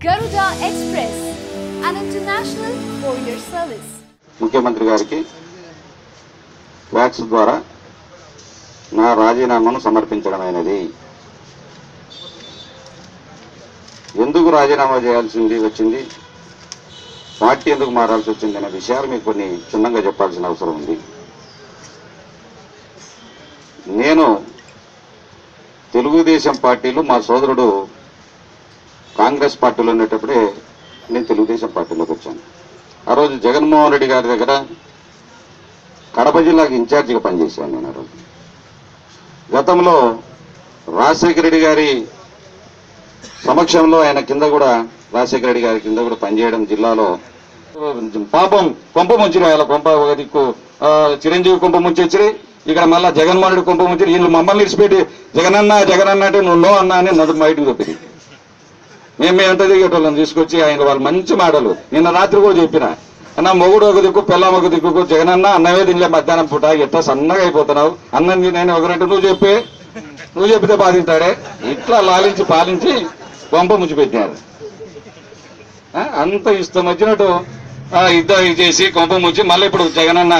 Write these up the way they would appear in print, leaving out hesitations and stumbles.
Garuda Express, an international courier service. ముఖ్యమంత్రి గారికి wax ద్వారా నా రాజీనామాను సమర్పించడమైనది. ఎందుకు రాజీనామా చేయాల్సింది వచ్చింది, పార్టీ ఎందుకు మారాల్సి వచ్చింది అనే విషయాలు మీకు కొన్ని క్షుణ్ణంగా చెప్పాల్సిన అవసరం ఉంది. నేను తెలుగుదేశం పార్టీలో, మా సోదరుడు కాంగ్రెస్ పార్టీలో ఉండేటప్పుడే నేను తెలుగుదేశం పార్టీలోకి వచ్చాను. ఆ రోజు జగన్మోహన్ రెడ్డి గారి దగ్గర కడప జిల్లాకి ఇన్ఛార్జిగా పనిచేశాను నేను. ఆ రోజు గతంలో రాజశేఖర రెడ్డి గారి సమక్షంలో ఆయన కింద కూడా, రాజశేఖర రెడ్డి గారి కింద కూడా పనిచేయడం జిల్లాలో. పాపం కొంప ముంచి రాయాల, కొంప ఒక దిక్కు చిరంజీవి కొంప ముంచి, ఇక్కడ మళ్ళా జగన్మోహన్ రెడ్డి కొంప ముంచి, వీళ్ళు మమ్మల్ని ఇచ్చిపెట్టి జగనన్న జగనన్న అంటే నువ్వు నో అన్నా అని నడు బయటకు తప్పింది. మేము ఎంత దిగేటోళ్ళని తీసుకొచ్చి ఆయన వాళ్ళు మంచి మాటలు నిన్న రాత్రి కూడా చెప్పిన, అన్న మొగుడు ఒక దిక్కు పెళ్ళాం ఒక దిక్కు, జగనన్న అన్నమే తినలే మధ్యాహ్నం పూట, ఎట్లా సన్నగా అయిపోతున్నావు, అన్నం నేను ఒకరంటే నువ్వు చెప్పితే బాధింటాడే, ఇట్లా లాలించి పాలించి కొంప ముంచి పెట్టినారు. అంత ఇష్టం వచ్చినట్టు ఇద్దరు చేసి కొంప ముంచి మళ్ళీ ఇప్పుడు జగనన్న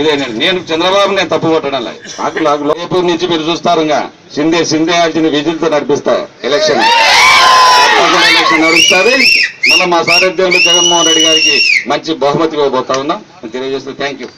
ఇదే. నేను చంద్రబాబు నేను తప్పు కొట్టడం లేదు. రేపు నుంచి మీరు చూస్తారు, ఇంకా సిందే ఆల్చిన విజిల్తో నడిపిస్తా ఎలక్షన్ నడుస్తుంది. మళ్ళీ మా సారథ్యంలో జగన్మోహన్ రెడ్డి గారికి మంచి బహుమతి ఇవ్వబోతా ఉన్నాం తెలియజేస్తూ థ్యాంక్ యూ.